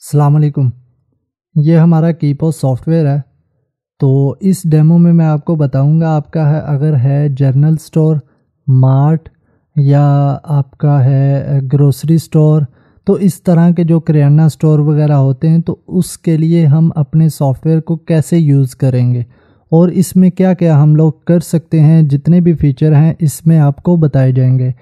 अस्सलाम वालेकुम। ये हमारा कीपॉज सॉफ्टवेयर है। तो इस डेमो में मैं आपको बताऊंगा आपका है अगर है जनरल स्टोर, मार्ट या आपका है ग्रोसरी स्टोर, तो इस तरह के जो किराना स्टोर वगैरह होते हैं तो उसके लिए हम अपने सॉफ्टवेयर को कैसे यूज़ करेंगे और इसमें क्या क्या हम लोग कर सकते हैं, जितने भी फ़ीचर हैं इसमें आपको बताए जाएंगे।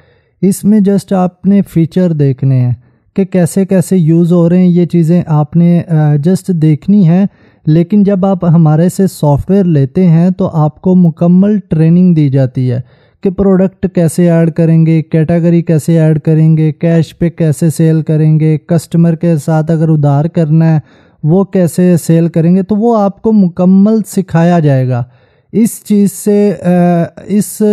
इसमें जस्ट आपने फ़ीचर देखने हैं कि कैसे कैसे यूज़ हो रहे हैं, ये चीज़ें आपने जस्ट देखनी है। लेकिन जब आप हमारे से सॉफ्टवेयर लेते हैं तो आपको मुकम्मल ट्रेनिंग दी जाती है कि प्रोडक्ट कैसे ऐड करेंगे, कैटेगरी कैसे ऐड करेंगे, कैश पे कैसे सेल करेंगे, कस्टमर के साथ अगर उधार करना है वो कैसे सेल करेंगे, तो वो आपको मुकम्मल सिखाया जाएगा। इस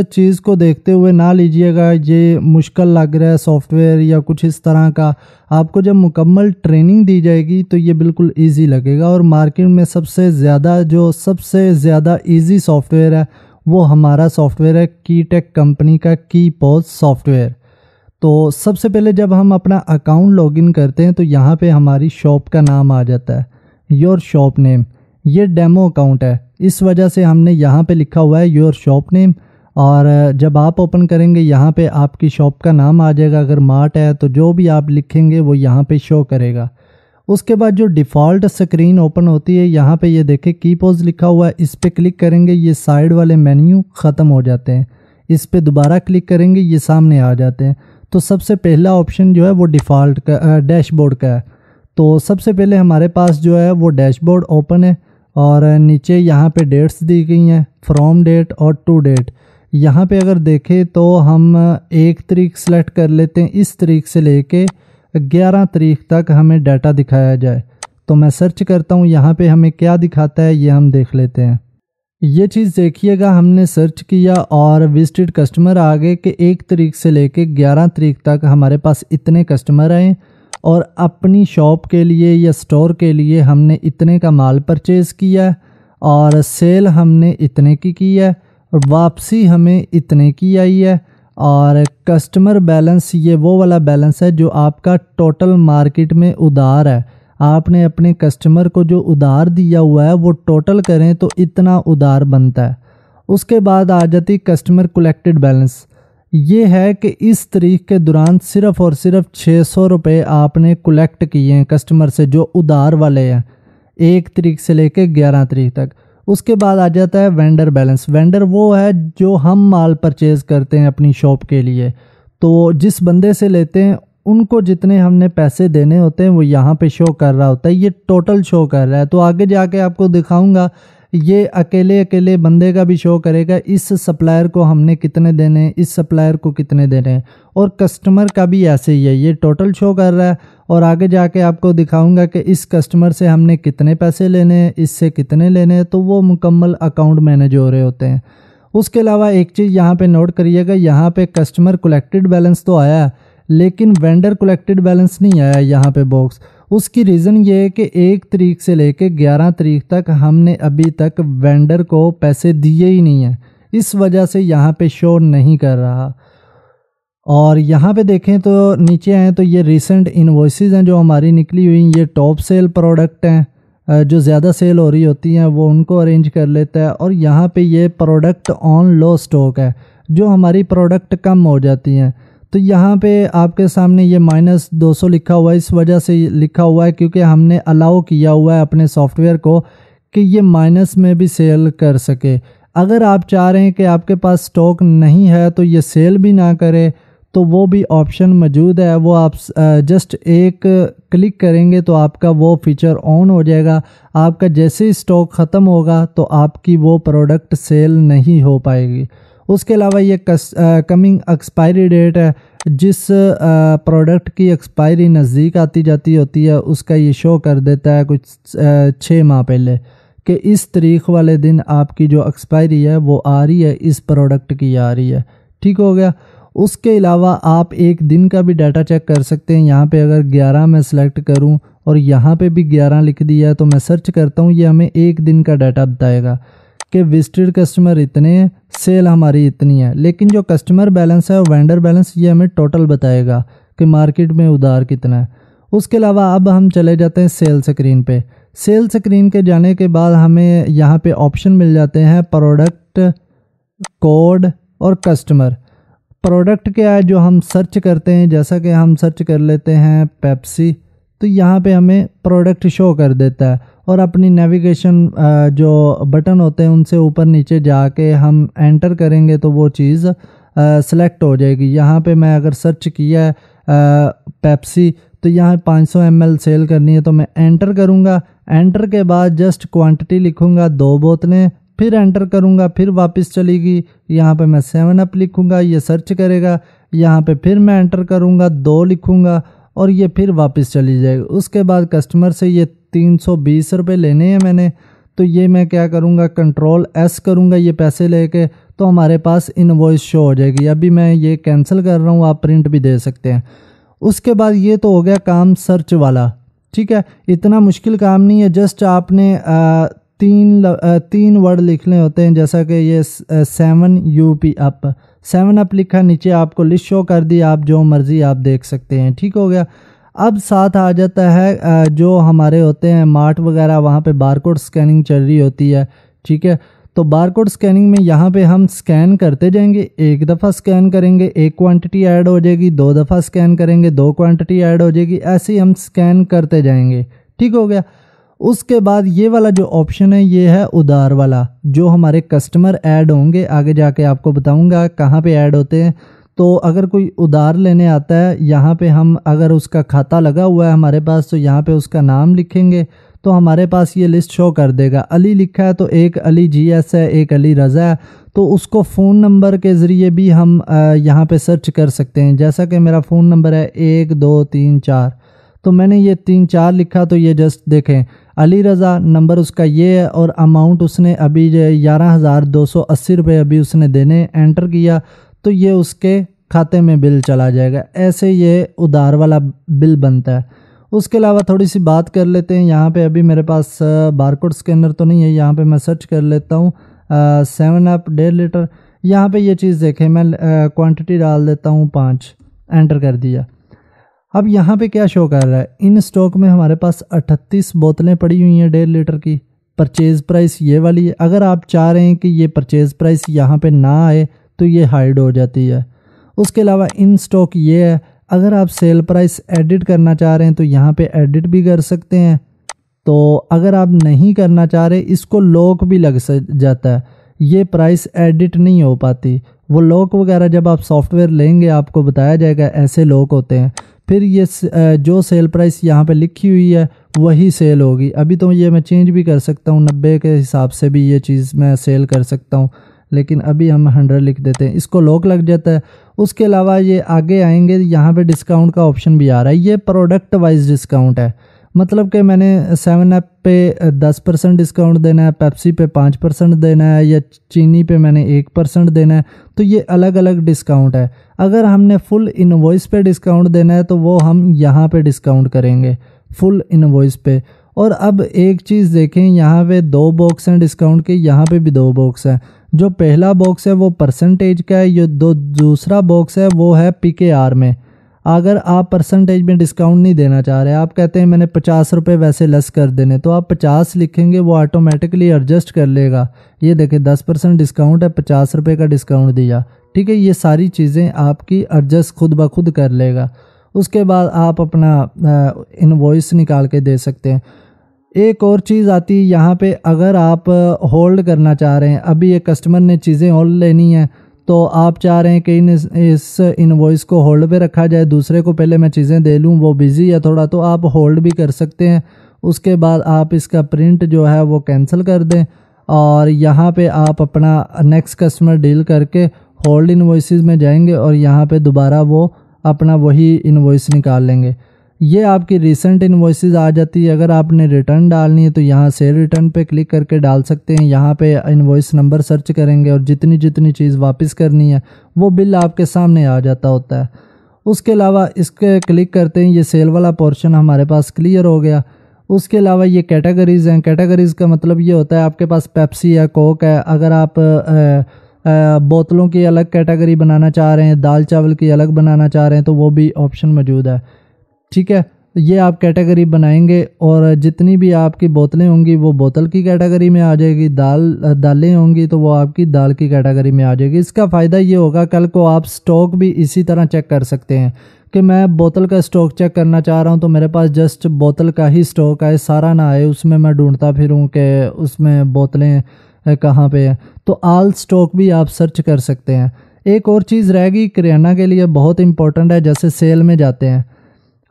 चीज़ को देखते हुए ना लीजिएगा ये मुश्किल लग रहा है सॉफ्टवेयर या कुछ इस तरह का। आपको जब मुकम्मल ट्रेनिंग दी जाएगी तो ये बिल्कुल इजी लगेगा। और मार्केट में सबसे ज़्यादा इजी सॉफ्टवेयर है वो हमारा सॉफ्टवेयर है कीटेक कंपनी का कीपॉज सॉफ्टवेयर। तो सबसे पहले जब हम अपना अकाउंट लॉगिन करते हैं तो यहाँ पे हमारी शॉप का नाम आ जाता है, योर शॉप नेम। ये डेमो अकाउंट है, इस वजह से हमने यहाँ पे लिखा हुआ है योर शॉप नेम। और जब आप ओपन करेंगे यहाँ पे आपकी शॉप का नाम आ जाएगा। अगर मार्ट है तो जो भी आप लिखेंगे वो यहाँ पे शो करेगा। उसके बाद जो डिफ़ॉल्ट स्क्रीन ओपन होती है यहाँ पे ये देखें कीपॉज लिखा हुआ है, इस पर क्लिक करेंगे ये साइड वाले मेन्यू ख़त्म हो जाते हैं। इस पर दोबारा क्लिक करेंगे ये सामने आ जाते हैं। तो सबसे पहला ऑप्शन जो है वो डिफ़ॉल्ट का डैशबोर्ड का है। तो सबसे पहले हमारे पास जो है वो डैशबोर्ड ओपन है और नीचे यहाँ पे डेट्स दी गई हैं, फ्रॉम डेट और टू डेट। यहाँ पे अगर देखें तो हम 1 तारीख सेलेक्ट कर लेते हैं, इस तारीख से लेके 11 तारीख तक हमें डाटा दिखाया जाए। तो मैं सर्च करता हूँ यहाँ पे हमें क्या दिखाता है ये हम देख लेते हैं। ये चीज़ देखिएगा, हमने सर्च किया और विजिटेड कस्टमर आ गए कि 1 तारीख से लेके 11 तारीख तक हमारे पास इतने कस्टमर आए और अपनी शॉप के लिए या स्टोर के लिए हमने इतने का माल परचेज़ किया और सेल हमने इतने की है और वापसी हमें इतने की आई है। और कस्टमर बैलेंस ये वो वाला बैलेंस है जो आपका टोटल मार्केट में उधार है। आपने अपने कस्टमर को जो उधार दिया हुआ है वो टोटल करें तो इतना उधार बनता है। उसके बाद आ जाती कस्टमर कलेक्टेड बैलेंस। ये है कि इस तारीख के दौरान सिर्फ़ और सिर्फ 600 रुपये आपने कलेक्ट किए हैं कस्टमर से जो उधार वाले हैं 1 तारीख से लेके 11 तारीख तक। उसके बाद आ जाता है वेंडर बैलेंस। वेंडर वो है जो हम माल परचेज़ करते हैं अपनी शॉप के लिए, तो जिस बंदे से लेते हैं उनको जितने हमने पैसे देने होते हैं वो यहाँ पे शो कर रहा होता है, ये टोटल शो कर रहा है। तो आगे जाके आपको दिखाऊंगा ये अकेले अकेले बंदे का भी शो करेगा, इस सप्लायर को हमने कितने देने हैं, इस सप्लायर को कितने देने हैं। और कस्टमर का भी ऐसे ही है, ये टोटल शो कर रहा है। और आगे जाके आपको दिखाऊंगा कि इस कस्टमर से हमने कितने पैसे लेने हैं, इससे कितने लेने हैं, तो वो मुकम्मल अकाउंट मैनेज हो रहे होते हैं। उसके अलावा एक चीज़ यहाँ पे नोट करिएगा, यहाँ पे कस्टमर कलेक्टेड बैलेंस तो आया लेकिन वेंडर कलेक्टेड बैलेंस नहीं आया यहाँ पे बॉक्स। उसकी रीज़न ये है कि 1 तारीख से लेके 11 तारीख तक हमने अभी तक वेंडर को पैसे दिए ही नहीं हैं, इस वजह से यहाँ पे शो नहीं कर रहा। और यहाँ पे देखें तो नीचे आए तो ये रिसेंट इनवॉइसेस हैं जो हमारी निकली हुई, ये टॉप सेल प्रोडक्ट हैं जो ज़्यादा सेल हो रही होती हैं वो उनको अरेंज कर लेता है। और यहाँ पे ये प्रोडक्ट ऑन लो स्टॉक है जो हमारी प्रोडक्ट कम हो जाती हैं। तो यहाँ पे आपके सामने ये -200 लिखा हुआ है, इस वजह से लिखा हुआ है क्योंकि हमने अलाउ किया हुआ है अपने सॉफ्टवेयर को कि ये माइनस में भी सेल कर सके। अगर आप चाह रहे हैं कि आपके पास स्टॉक नहीं है तो ये सेल भी ना करे तो वो भी ऑप्शन मौजूद है, वो आप जस्ट एक क्लिक करेंगे तो आपका वो फीचर ऑन हो जाएगा। आपका जैसे ही स्टॉक ख़त्म होगा तो आपकी वो प्रोडक्ट सेल नहीं हो पाएगी। उसके अलावा ये कमिंग एक्सपायरी डेट है, जिस प्रोडक्ट की एक्सपायरी नज़दीक आती जाती होती है उसका ये शो कर देता है कुछ 6 माह पहले कि इस तारीख वाले दिन आपकी जो एक्सपायरी है वो आ रही है, इस प्रोडक्ट की आ रही है। ठीक हो गया। उसके अलावा आप एक दिन का भी डाटा चेक कर सकते हैं। यहाँ पे अगर 11 मैं सिलेक्ट करूँ और यहाँ पे भी 11 लिख दिया है तो मैं सर्च करता हूँ, ये हमें एक दिन का डाटा बताएगा कि विजिटेड कस्टमर इतने हैं, सेल हमारी इतनी है। लेकिन जो कस्टमर बैलेंस है और वेंडर बैलेंस ये हमें टोटल बताएगा कि मार्केट में उधार कितना है। उसके अलावा अब हम चले जाते हैं सेल स्क्रीन पे। सेल स्क्रीन के जाने के बाद हमें यहाँ पे ऑप्शन मिल जाते हैं प्रोडक्ट, कोड और कस्टमर। प्रोडक्ट क्या है जो हम सर्च करते हैं, जैसा कि हम सर्च कर लेते हैं पेप्सी, तो यहाँ पे हमें प्रोडक्ट शो कर देता है। और अपनी नेविगेशन जो बटन होते हैं उनसे ऊपर नीचे जाके हम एंटर करेंगे तो वो चीज़ सेलेक्ट हो जाएगी। यहाँ पे मैं अगर सर्च किया है पेप्सी, तो यहाँ 500 ml सेल करनी है, तो मैं एंटर करूँगा। एंटर के बाद जस्ट क्वांटिटी लिखूँगा 2 बोतलें, फिर एंटर करूँगा, फिर वापस चलेगी। यहाँ पे मैं 7 अप लिखूँगा, ये सर्च करेगा। यहाँ पे फिर मैं एंटर करूँगा, 2 लिखूँगा और ये फिर वापस चली जाएगी। उसके बाद कस्टमर से ये 320 रुपये लेने हैं मैंने, तो ये मैं क्या करूँगा, Ctrl+S करूँगा ये पैसे लेके, तो हमारे पास इनवॉइस शो हो जाएगी। अभी मैं ये कैंसिल कर रहा हूँ, आप प्रिंट भी दे सकते हैं। उसके बाद ये तो हो गया काम सर्च वाला, ठीक है। इतना मुश्किल काम नहीं है, जस्ट आपने 3 वर्ड लिखने होते हैं, जैसा कि ये 7 UP अप, 7 अप लिखा, नीचे आपको लिस्ट शो कर दी, आप जो मर्ज़ी आप देख सकते हैं, ठीक हो गया। अब साथ आ जाता है जो हमारे होते हैं मार्ट वगैरह, वहाँ पे बारकोड स्कैनिंग चल रही होती है, ठीक है। तो बारकोड स्कैनिंग में यहाँ पे हम स्कैन करते जाएंगे। एक दफ़ा स्कैन करेंगे, 1 क्वांटिटी ऐड हो जाएगी, 2 दफ़ा स्कैन करेंगे, 2 क्वांटिटी ऐड हो जाएगी, ऐसे ही हम स्कैन करते जाएंगे, ठीक हो गया। उसके बाद ये वाला जो ऑप्शन है ये है उधार वाला, जो हमारे कस्टमर ऐड होंगे, आगे जाके आपको बताऊंगा कहाँ पे ऐड होते हैं। तो अगर कोई उधार लेने आता है, यहाँ पे हम अगर उसका खाता लगा हुआ है हमारे पास, तो यहाँ पे उसका नाम लिखेंगे तो हमारे पास ये लिस्ट शो कर देगा। अली लिखा है तो एक अली GS है, एक अली रज़ा है, तो उसको फ़ोन नंबर के ज़रिए भी हम यहाँ पे सर्च कर सकते हैं। जैसा कि मेरा फ़ोन नंबर है 1 2 3 4, तो मैंने ये 3 4 लिखा, तो ये जस्ट देखें अली रज़ा नंबर उसका ये है, और अमाउंट उसने अभी 11,280 रुपये अभी उसने देने, एंटर किया तो ये उसके खाते में बिल चला जाएगा। ऐसे ये उधार वाला बिल बनता है। उसके अलावा थोड़ी सी बात कर लेते हैं, यहाँ पे अभी मेरे पास बारकोड स्कैनर तो नहीं है, यहाँ पे मैं सर्च कर लेता हूँ 7 अप 1.5 लीटर। यहाँ पे ये चीज़ देखें, मैं क्वांटिटी डाल देता हूँ 5, एंटर कर दिया। अब यहाँ पे क्या शो कर रहा है, इन स्टॉक में हमारे पास 38 बोतलें पड़ी हुई हैं 1.5 लीटर की। परचेज़ प्राइस ये वाली है। अगर आप चाह रहे हैं कि ये परचेज़ प्राइस यहाँ पे ना आए तो ये हाइड हो जाती है। उसके अलावा इन स्टॉक ये है, अगर आप सेल प्राइस एडिट करना चाह रहे हैं तो यहाँ पे एडिट भी कर सकते हैं। तो अगर आप नहीं करना चाह रहे, इसको लॉक भी लग जाता है, ये प्राइस एडिट नहीं हो पाती। वो लॉक वगैरह जब आप सॉफ्टवेयर लेंगे आपको बताया जाएगा, ऐसे लॉक होते हैं। फिर ये जो सेल प्राइस यहाँ पे लिखी हुई है वही सेल होगी। अभी तो ये मैं चेंज भी कर सकता हूँ, 90 के हिसाब से भी ये चीज़ मैं सेल कर सकता हूँ, लेकिन अभी हम 100 लिख देते हैं, इसको लॉक लग जाता है। उसके अलावा ये आगे आएंगे, यहाँ पे डिस्काउंट का ऑप्शन भी आ रहा है। ये प्रोडक्ट वाइज डिस्काउंट है, मतलब कि मैंने 7 अप पे 10% डिस्काउंट देना है, पेप्सी पे 5% देना है, या चीनी पे मैंने 1% देना है, तो ये अलग अलग डिस्काउंट है। अगर हमने फुल इनवॉइस पे डिस्काउंट देना है तो वो हम यहाँ पे डिस्काउंट करेंगे फुल इनवॉइस पे। और अब एक चीज़ देखें, यहाँ पे 2 बॉक्स हैं डिस्काउंट के, यहाँ पे भी 2 बॉक्स हैं। जो पहला बॉक्स है वो परसेंटेज का है, ये दूसरा बॉक्स है वो है PKR में। अगर आप परसेंटेज में डिस्काउंट नहीं देना चाह रहे, आप कहते हैं मैंने 50 रुपये वैसे लेस कर देने, तो आप 50 लिखेंगे, वो ऑटोमेटिकली एडजस्ट कर लेगा। ये देखें 10% डिस्काउंट है, 50 रुपये का डिस्काउंट दिया, ठीक है। ये सारी चीज़ें आपकी एडजस्ट खुद ब खुद कर लेगा। उसके बाद आप अपना इनवॉइस निकाल के दे सकते हैं। एक और चीज़ आती है यहाँ पे, अगर आप होल्ड करना चाह रहे हैं, अभी ये कस्टमर ने चीज़ें होल्ड लेनी है, तो आप चाह रहे हैं कि इस इनवॉइस को होल्ड पे रखा जाए, दूसरे को पहले मैं चीज़ें दे लूँ, वो बिज़ी है थोड़ा, तो आप होल्ड भी कर सकते हैं। उसके बाद आप इसका प्रिंट जो है वो कैंसिल कर दें, और यहाँ पे आप अपना नेक्स्ट कस्टमर डील करके होल्ड इनवॉइसेस में जाएंगे और यहाँ पे दोबारा वो अपना वही इनवॉइस निकाल लेंगे। ये आपकी रिसेंट इनवॉइसेस आ जाती है। अगर आपने रिटर्न डालनी है तो यहाँ से रिटर्न पे क्लिक करके डाल सकते हैं। यहाँ पे इनवॉइस नंबर सर्च करेंगे और जितनी जितनी चीज़ वापस करनी है वो बिल आपके सामने आ जाता होता है। उसके अलावा इसके क्लिक करते हैं, ये सेल वाला पोर्शन हमारे पास क्लियर हो गया। उसके अलावा ये कैटेगरीज़ हैं। कैटेगरीज़ का मतलब ये होता है आपके पास पेप्सी है, कोक है, अगर आप बोतलों की अलग कैटेगरी बनाना चाह रहे हैं, दाल चावल की अलग बनाना चाह रहे हैं, तो वो भी ऑप्शन मौजूद है, ठीक है। ये आप कैटेगरी बनाएंगे और जितनी भी आपकी बोतलें होंगी वो बोतल की कैटेगरी में आ जाएगी, दालें होंगी तो वो आपकी दाल की कैटेगरी में आ जाएगी। इसका फ़ायदा ये होगा कल को आप स्टॉक भी इसी तरह चेक कर सकते हैं कि मैं बोतल का स्टॉक चेक करना चाह रहा हूँ तो मेरे पास जस्ट बोतल का ही स्टॉक आए, सारा ना आए, उसमें मैं ढूंढता फिरूँ कि उसमें बोतलें कहाँ पे है। तो ऑल स्टॉक भी आप सर्च कर सकते हैं। एक और चीज़ रहेगी किराना के लिए बहुत इंपॉर्टेंट है, जैसे सेल में जाते हैं।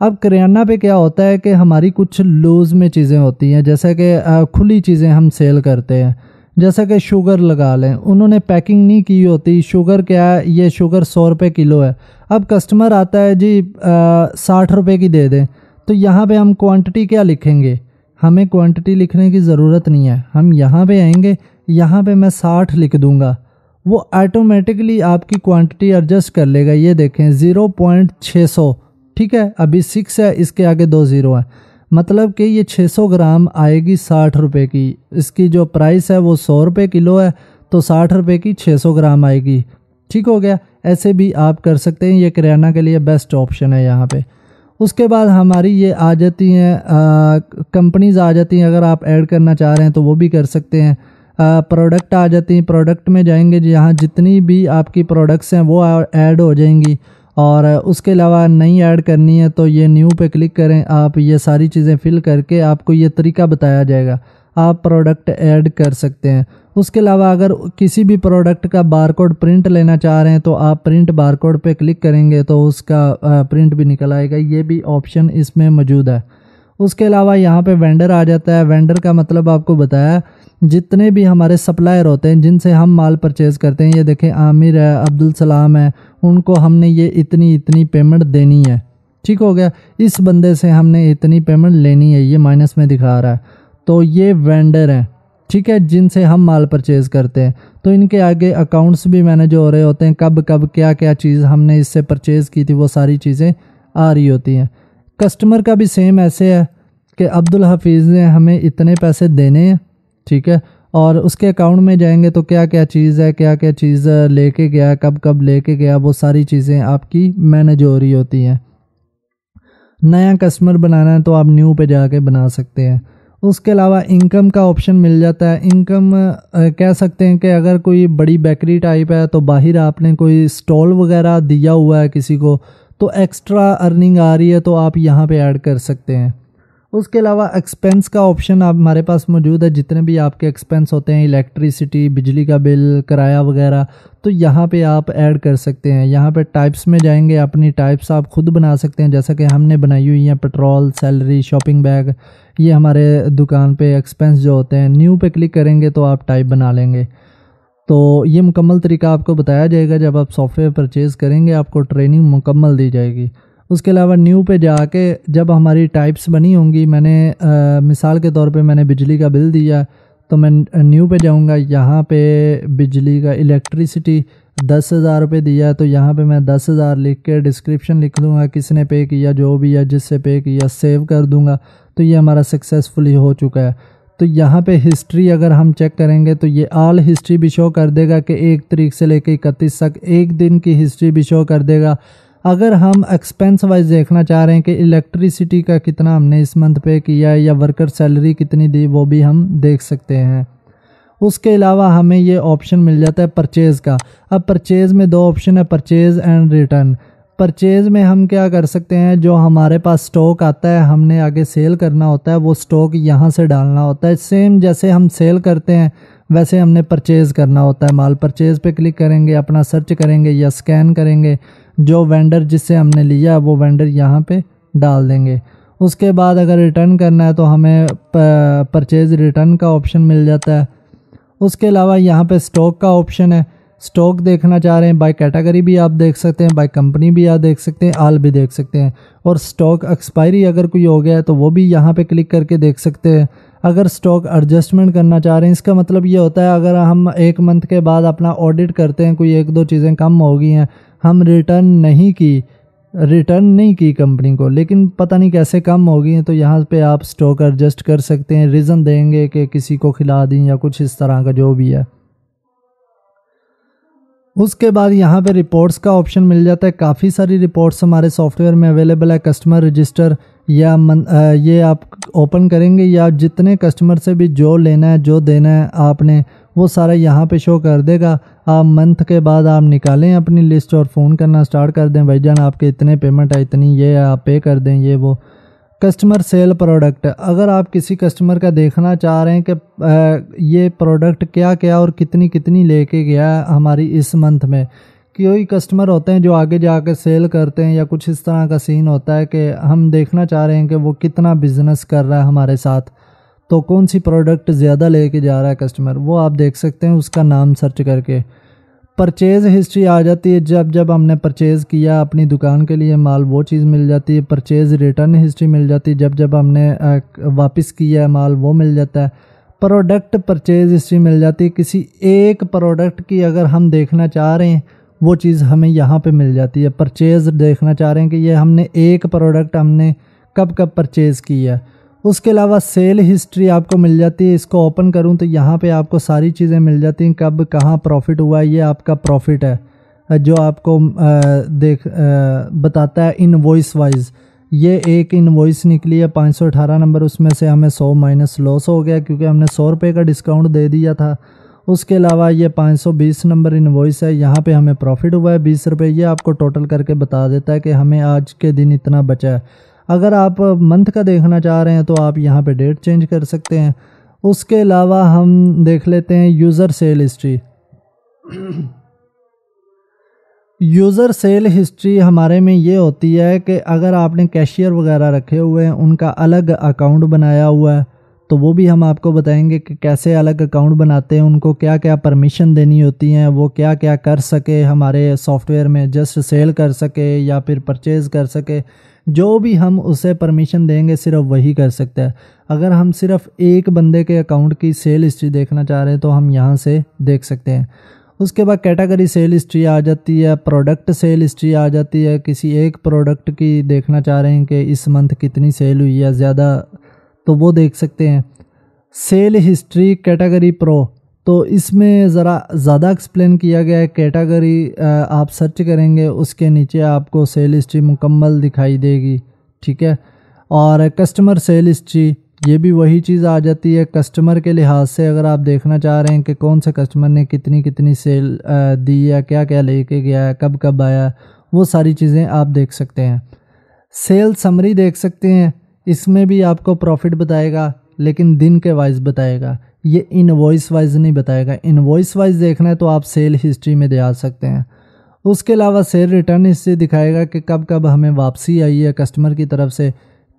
अब किराना पे क्या होता है कि हमारी कुछ लूज़ में चीज़ें होती हैं, जैसे कि खुली चीज़ें हम सेल करते हैं, जैसा कि शुगर लगा लें, उन्होंने पैकिंग नहीं की होती। शुगर क्या है, ये शुगर 100 रुपये किलो है। अब कस्टमर आता है जी 60 रुपये की दे दें, तो यहाँ पे हम क्वांटिटी क्या लिखेंगे, हमें क्वांटिटी लिखने की ज़रूरत नहीं है। हम यहाँ पे आएंगे, यहाँ पे मैं 60 लिख दूँगा, वो ऑटोमेटिकली आपकी क्वांटिटी एडजस्ट कर लेगा। ये देखें 0.600, ठीक है, अभी 6 है, इसके आगे 2 ज़ीरो है, मतलब कि ये 600 ग्राम आएगी 60 रुपये की। इसकी जो प्राइस है वो 100 रुपये किलो है, तो 60 रुपये की 600 ग्राम आएगी। ठीक हो गया। ऐसे भी आप कर सकते हैं, ये किराना के लिए बेस्ट ऑप्शन है यहाँ पे। उसके बाद हमारी ये आ जाती हैं कंपनीज़ आ जाती हैं, अगर आप ऐड करना चाह रहे हैं तो वो भी कर सकते हैं। प्रोडक्ट आ जाती हैं, प्रोडक्ट में जाएंगे जहाँ जितनी भी आपकी प्रोडक्ट्स हैं वो ऐड हो जाएंगी। और उसके अलावा नई ऐड करनी है तो ये न्यू पे क्लिक करें, आप ये सारी चीज़ें फिल करके आपको ये तरीका बताया जाएगा, आप प्रोडक्ट ऐड कर सकते हैं। उसके अलावा अगर किसी भी प्रोडक्ट का बारकोड प्रिंट लेना चाह रहे हैं तो आप प्रिंट बारकोड पे क्लिक करेंगे तो उसका प्रिंट भी निकल आएगा, ये भी ऑप्शन इसमें मौजूद है। उसके अलावा यहाँ पे वेंडर आ जाता है। वेंडर का मतलब आपको बताया, जितने भी हमारे सप्लायर होते हैं जिनसे हम माल परचेज़ करते हैं, ये देखें आमिर है, अब्दुल सलाम है, उनको हमने ये इतनी इतनी पेमेंट देनी है। ठीक हो गया, इस बंदे से हमने इतनी पेमेंट लेनी है, ये माइनस में दिखा रहा है, तो ये वेंडर हैं, ठीक है, जिनसे हम माल परचेज़ करते हैं। तो इनके आगे अकाउंट्स भी मैनेज हो रहे होते हैं, कब कब क्या क्या चीज़ हमने इससे परचेज़ की थी वो सारी चीज़ें आ रही होती हैं। कस्टमर का भी सेम ऐसे है कि अब्दुल हफीज़ ने हमें इतने पैसे देने हैं, ठीक है, और उसके अकाउंट में जाएंगे तो क्या क्या चीज़ है, क्या क्या चीज़ लेके गया, कब कब लेके गया, वो सारी चीज़ें आपकी मैनेज हो रही होती हैं। नया कस्टमर बनाना है तो आप न्यू पे जाके बना सकते हैं। उसके अलावा इनकम का ऑप्शन मिल जाता है। इनकम कह सकते हैं कि अगर कोई बड़ी बेकरी टाइप है तो बाहर आपने कोई स्टॉल वगैरह दिया हुआ है किसी को, तो एक्स्ट्रा अर्निंग आ रही है तो आप यहाँ पे ऐड कर सकते हैं। उसके अलावा एक्सपेंस का ऑप्शन आप हमारे पास मौजूद है, जितने भी आपके एक्सपेंस होते हैं, इलेक्ट्रिसिटी, बिजली का बिल, किराया वगैरह, तो यहाँ पे आप ऐड कर सकते हैं। यहाँ पे टाइप्स में जाएंगे, अपनी टाइप्स आप खुद बना सकते हैं, जैसा कि हमने बनाई हुई हैं, पेट्रोल, सैलरी, शॉपिंग बैग, ये हमारे दुकान पे एक्सपेंस जो होते हैं। न्यू पे क्लिक करेंगे तो आप टाइप बना लेंगे। तो ये मुकम्मल तरीका आपको बताया जाएगा, जब आप सॉफ्टवेयर परचेज़ करेंगे आपको ट्रेनिंग मुकम्मल दी जाएगी। उसके अलावा न्यू पे जाके जब हमारी टाइप्स बनी होंगी, मैंने मिसाल के तौर पे मैंने बिजली का बिल दिया तो मैं न्यू पे जाऊंगा, यहाँ पे बिजली का इलेक्ट्रिसिटी 10,000 रुपये दिया, तो यहाँ पे मैं 10,000 लिख के डिस्क्रिप्शन लिख दूँगा, किसने पे किया, जो भी है जिससे पे किया, सेव कर दूँगा, तो ये हमारा सक्सेसफुली हो चुका है। तो यहाँ पे हिस्ट्री अगर हम चेक करेंगे तो ये ऑल हिस्ट्री भी शो कर देगा कि 1 तारीख से लेकर 31 तक एक दिन की हिस्ट्री भी शो कर देगा। अगर हम एक्सपेंस वाइज देखना चाह रहे हैं कि इलेक्ट्रिसिटी का कितना हमने इस मंथ पे किया है या वर्कर सैलरी कितनी दी, वो भी हम देख सकते हैं। उसके अलावा हमें ये ऑप्शन मिल जाता है परचेज़ का। अब परचेज़ में 2 ऑप्शन है, परचेज़ एंड रिटर्न। परचेज़ में हम क्या कर सकते हैं, जो हमारे पास स्टॉक आता है हमने आगे सेल करना होता है, वो स्टॉक यहाँ से डालना होता है। सेम जैसे हम सेल करते हैं वैसे हमने परचेज़ करना होता है माल। परचेज़ पे क्लिक करेंगे, अपना सर्च करेंगे या स्कैन करेंगे, जो वेंडर जिससे हमने लिया वो वेंडर यहाँ पे डाल देंगे। उसके बाद अगर रिटर्न करना है तो हमें परचेज़ रिटर्न का ऑप्शन मिल जाता है। उसके अलावा यहाँ पे स्टॉक का ऑप्शन है, स्टॉक देखना चाह रहे हैं बाय कैटेगरी भी आप देख सकते हैं, बाय कंपनी भी आप देख सकते हैं, ऑल भी देख सकते हैं। और स्टॉक एक्सपायरी अगर कोई हो गया है तो वो भी यहाँ पे क्लिक करके देख सकते हैं। अगर स्टॉक एडजस्टमेंट करना चाह रहे हैं, इसका मतलब ये होता है अगर हम 1 मंथ के बाद अपना ऑडिट करते हैं, कोई 1-2 चीज़ें कम हो गई हैं, हम रिटर्न नहीं की कंपनी को, लेकिन पता नहीं कैसे कम हो गई हैं, तो यहाँ पे आप स्टॉक एडजस्ट कर सकते हैं। रीज़न देंगे कि किसी को खिला दी या कुछ इस तरह का जो भी है। उसके बाद यहाँ पे रिपोर्ट्स का ऑप्शन मिल जाता है। काफ़ी सारी रिपोर्ट्स हमारे सॉफ्टवेयर में अवेलेबल है। कस्टमर रजिस्टर, ये आप ओपन करेंगे या जितने कस्टमर से भी जो लेना है जो देना है आपने वो सारा यहाँ पे शो कर देगा। आप मंथ के बाद आप निकालें अपनी लिस्ट और फ़ोन करना स्टार्ट कर दें, भाईजान आपके इतने पेमेंट है, इतनी ये आप पे कर दें, ये वो। कस्टमर सेल प्रोडक्ट, अगर आप किसी कस्टमर का देखना चाह रहे हैं कि ये प्रोडक्ट क्या क्या और कितनी कितनी लेके गया है हमारी इस मंथ में, कोई कस्टमर होते हैं जो आगे जाके सेल करते हैं या कुछ इस तरह का सीन होता है कि हम देखना चाह रहे हैं कि वो कितना बिजनेस कर रहा है हमारे साथ, तो कौन सी प्रोडक्ट ज़्यादा लेके जा रहा है कस्टमर, वो आप देख सकते हैं उसका नाम सर्च करके। परचेज़ हिस्ट्री आ जाती है, जब जब हमने परचेज़ किया अपनी दुकान के लिए माल वो चीज़ मिल जाती है। परचेज़ रिटर्न हिस्ट्री मिल जाती है, जब जब हमने वापस किया है माल वो मिल जाता है। प्रोडक्ट परचेज़ हिस्ट्री मिल जाती है, किसी एक प्रोडक्ट की अगर हम देखना चाह रहे हैं वो चीज़ हमें यहाँ पे मिल जाती है। परचेज़ देखना चाह रहे हैं कि ये हमने एक प्रोडक्ट हमने कब कब परचेज़ किया है। उसके अलावा सेल हिस्ट्री आपको मिल जाती है, इसको ओपन करूं तो यहाँ पे आपको सारी चीज़ें मिल जाती हैं, कब कहाँ प्रॉफिट हुआ है, ये आपका प्रॉफिट है जो आपको बताता है इनवॉइस वाइज। ये एक इनवॉइस निकली है 518 नंबर, उसमें से हमें 100 माइनस लॉस हो गया क्योंकि हमने 100 रुपये का डिस्काउंट दे दिया था। उसके अलावा ये 520 नंबर इनवॉइस है, यहाँ पे हमें प्रॉफिट हुआ है 20 रुपये। ये आपको टोटल करके बता देता है कि हमें आज के दिन इतना बचा है। अगर आप मंथ का देखना चाह रहे हैं तो आप यहाँ पे डेट चेंज कर सकते हैं। उसके अलावा हम देख लेते हैं user sale history. User sale history हमारे में ये होती है कि अगर आपने कैशियर वगैरह रखे हुए हैं उनका अलग अकाउंट बनाया हुआ है तो वो भी हम आपको बताएंगे कि कैसे अलग अकाउंट बनाते हैं, उनको क्या क्या परमिशन देनी होती हैं, वो क्या क्या कर सके हमारे सॉफ्टवेयर में, जस्ट सेल कर सके या फिर परचेज़ कर सके, जो भी हम उसे परमिशन देंगे सिर्फ वही कर सकता है। अगर हम सिर्फ एक बंदे के अकाउंट की सेल हिस्ट्री देखना चाह रहे हैं तो हम यहाँ से देख सकते हैं। उसके बाद कैटेगरी सेल हिस्ट्री आ जाती है, प्रोडक्ट सेल हिस्ट्री आ जाती है, किसी एक प्रोडक्ट की देखना चाह रहे हैं कि इस मंथ कितनी सेल हुई है ज़्यादा, तो वो देख सकते हैं। सेल हिस्ट्री कैटेगरी प्रो, तो इसमें ज़रा ज़्यादा एक्सप्लेन किया गया है। कैटेगरी आप सर्च करेंगे उसके नीचे आपको सेल हिस्ट्री मुकम्मल दिखाई देगी, ठीक है। और कस्टमर सेल हिस्ट्री, ये भी वही चीज़ आ जाती है। कस्टमर के लिहाज से अगर आप देखना चाह रहे हैं कि कौन से कस्टमर ने कितनी कितनी सेल दी है, क्या क्या लेके गया है, कब कब आया, वो सारी चीज़ें आप देख सकते हैं। सेल समरी देख सकते हैं, इसमें भी आपको प्रॉफिट बताएगा लेकिन दिन के वाइज बताएगा, ये इनवॉइस वाइज नहीं बताएगा। इनवॉइस वाइज देखना है तो आप सेल हिस्ट्री में दे आ सकते हैं। उसके अलावा सेल रिटर्न हिस्ट्री दिखाएगा कि कब कब हमें वापसी आई है कस्टमर की तरफ से।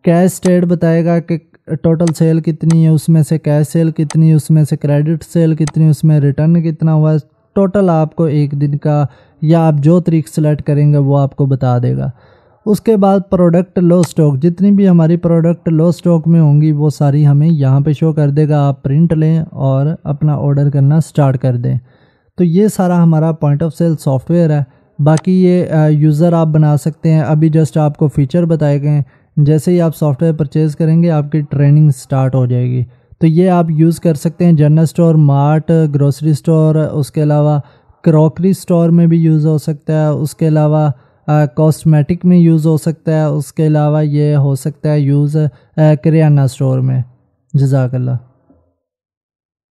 कैश स्टेट बताएगा कि टोटल सेल कितनी है, उसमें से कैश सेल कितनी है, उसमें से क्रेडिट सेल कितनी है, उसमें रिटर्न कितना हुआ है। टोटल आपको एक दिन का या आप जो तारीख सेलेक्ट करेंगे वो आपको बता देगा। उसके बाद प्रोडक्ट लो स्टॉक, जितनी भी हमारी प्रोडक्ट लो स्टॉक में होंगी वो सारी हमें यहाँ पे शो कर देगा। आप प्रिंट लें और अपना ऑर्डर करना स्टार्ट कर दें। तो ये सारा हमारा पॉइंट ऑफ सेल सॉफ्टवेयर है। बाकी ये यूज़र आप बना सकते हैं, अभी जस्ट आपको फ़ीचर बताए गए हैं। जैसे ही आप सॉफ्टवेयर परचेज़ करेंगे आपकी ट्रेनिंग स्टार्ट हो जाएगी। तो ये आप यूज़ कर सकते हैं general store, mart, grocery store, उसके अलावा क्रॉकरी स्टोर में भी यूज़ हो सकता है, उसके अलावा कॉस्मेटिक में यूज़ हो सकता है, उसके अलावा ये हो सकता है यूज़ किराना स्टोर में। जज़ाकल्लाह।